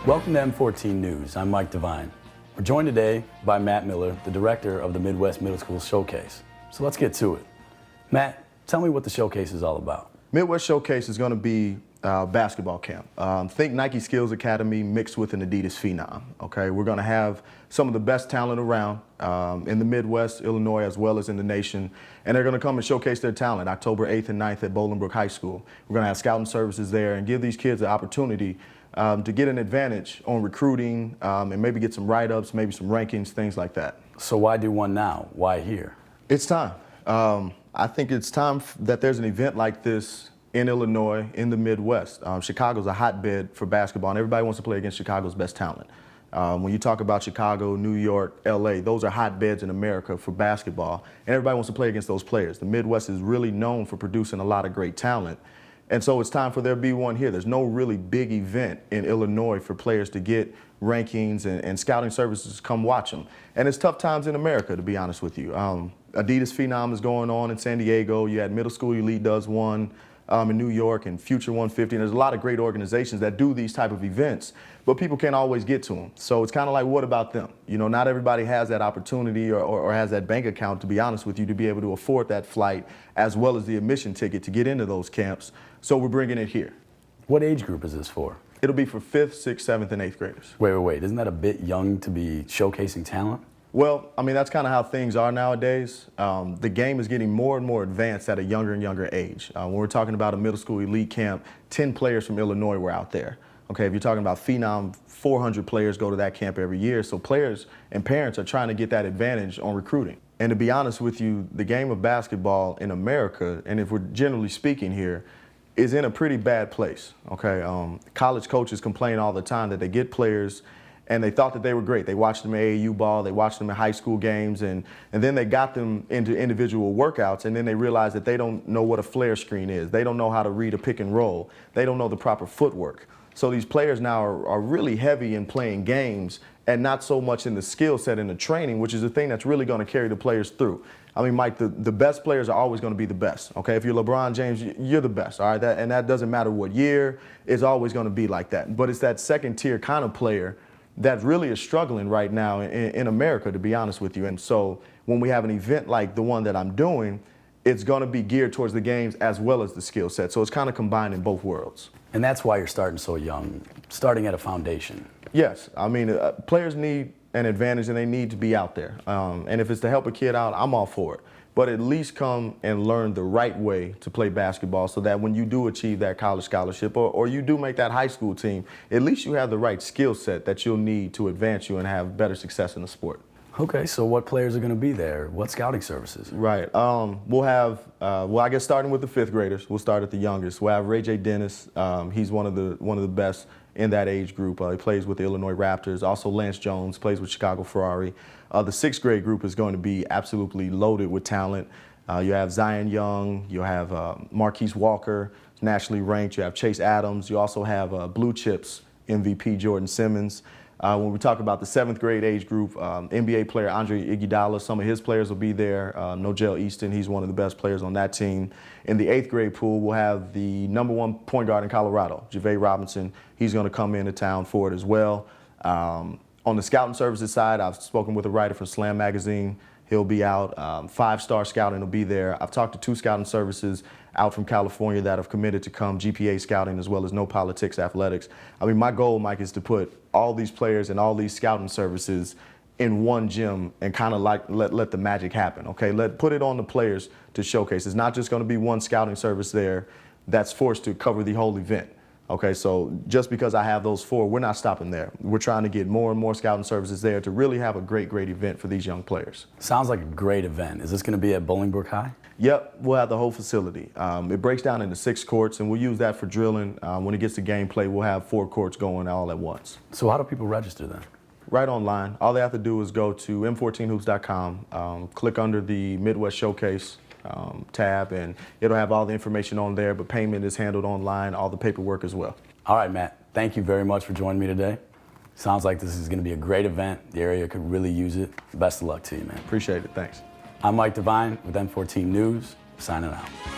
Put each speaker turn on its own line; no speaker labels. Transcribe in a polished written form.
Welcome to M14 News. I'm Mike Devine. We're joined today by Matt Miller, the director of the Midwest Middle School Showcase. So let's get to it. Matt, tell me what the showcase is all about.
Midwest Showcase is going to be basketball camp. Think Nike Skills Academy mixed with an Adidas Phenom. Okay, we're going to have some of the best talent around in the Midwest, Illinois, as well as in the nation, and they're going to come and showcase their talent October 8th and 9th at Bolingbrook High School. We're going to have scouting services there and give these kids the opportunity to get an advantage on recruiting and maybe get some write-ups, maybe some rankings, things like that.
So why do one now? Why here?
It's time. I think it's time that there's an event like this in Illinois, in the Midwest. Chicago's a hotbed for basketball, and everybody wants to play against Chicago's best talent. When you talk about Chicago, New York, LA, those are hotbeds in America for basketball, and everybody wants to play against those players. The Midwest is really known for producing a lot of great talent, and so it's time for there to be one here. There's no really big event in Illinois for players to get rankings and scouting services to come watch them. And it's tough times in America, to be honest with you. Adidas Phenom is going on in San Diego. You had Middle School Elite does one in New York, and Future 150. And there's a lot of great organizations that do these type of events, but people can't always get to them. So it's kind of like, what about them? You know, not everybody has that opportunity or has that bank account, to be honest with you, to be able to afford that flight as well as the admission ticket to get into those camps. So we're bringing it here.
What age group is this for?
It'll be for 5th, 6th, 7th, and 8th graders.
Wait. Isn't that a bit young to be showcasing talent?
Well, I mean, that's kind of how things are nowadays. The game is getting more and more advanced at a younger and younger age. When we're talking about a middle school elite camp, 10 players from Illinois were out there. Okay, if you're talking about Phenom, 400 players go to that camp every year. So players and parents are trying to get that advantage on recruiting. And to be honest with you, the game of basketball in America, and if we're generally speaking here, is in a pretty bad place. Okay, college coaches complain all the time that they get players and they thought that they were great. They watched them at AAU ball, they watched them at high school games, and then they got them into individual workouts, and then they realized that they don't know what a flare screen is. They don't know how to read a pick and roll. They don't know the proper footwork. So these players now are really heavy in playing games and not so much in the skill set and the training, which is the thing that's really going to carry the players through. I mean, Mike, the best players are always going to be the best, okay? If you're LeBron James, you're the best, all right? And that doesn't matter what year. It's always going to be like that. But it's that second-tier kind of player that really is struggling right now in America, to be honest with you. And so when we have an event like the one that I'm doing, it's going to be geared towards the games as well as the skill set. So it's kind of combining both worlds.
And that's why you're starting so young, starting at a foundation.
Yes. I mean, players need an advantage and they need to be out there. And if it's to help a kid out, I'm all for it. But at least come and learn the right way to play basketball so that when you do achieve that college scholarship or you do make that high school team, at least you have the right skill set that you'll need to advance you and have better success in the sport.
Okay, so what players are going to be there? What scouting services?
Right. We'll have, well, I guess starting with the 5th graders, we'll start at the youngest. We'll have Ray J. Dennis. He's one of the best in that age group. He plays with the Illinois Raptors. Also, Lance Jones plays with Chicago Ferrari. The 6th grade group is going to be absolutely loaded with talent. You have Zion Young. You have Marquise Walker, nationally ranked. You have Chase Adams. You also have Blue Chips MVP Jordan Simmons. When we talk about the 7th grade age group, NBA player Andre Iguodala, some of his players will be there. Nogel Easton, he's one of the best players on that team. In the 8th grade pool, we'll have the #1 point guard in Colorado, JaVale Robinson. He's going to come into town for it as well. On the scouting services side, I've spoken with a writer for Slam Magazine. He'll be out. 5-star scouting will be there. I've talked to 2 scouting services out from California that have committed to come, GPA scouting as well as No Politics Athletics. I mean, my goal, Mike, is to put all these players and all these scouting services in one gym and kind of like let the magic happen, okay? Put it on the players to showcase. It's not just going to be one scouting service there that's forced to cover the whole event. Okay, so just because I have those 4, we're not stopping there. We're trying to get more and more scouting services there to really have a great event for these young players.
Sounds like a great event. Is this going to be at Bolingbrook High?
Yep, we'll have the whole facility. It breaks down into 6 courts, and we'll use that for drilling. When it gets to gameplay, we'll have 4 courts going all at once.
So how do people register then?
Right online. All they have to do is go to m14hoops.com, click under the Midwest Showcase tab, and it'll have all the information on there, but payment is handled online, all the paperwork as well.
All right, Matt, thank you very much for joining me today. Sounds like this is going to be a great event. The area could really use it. Best of luck to you, man.
Appreciate it. Thanks.
I'm Mike Devine with M14 News, signing out.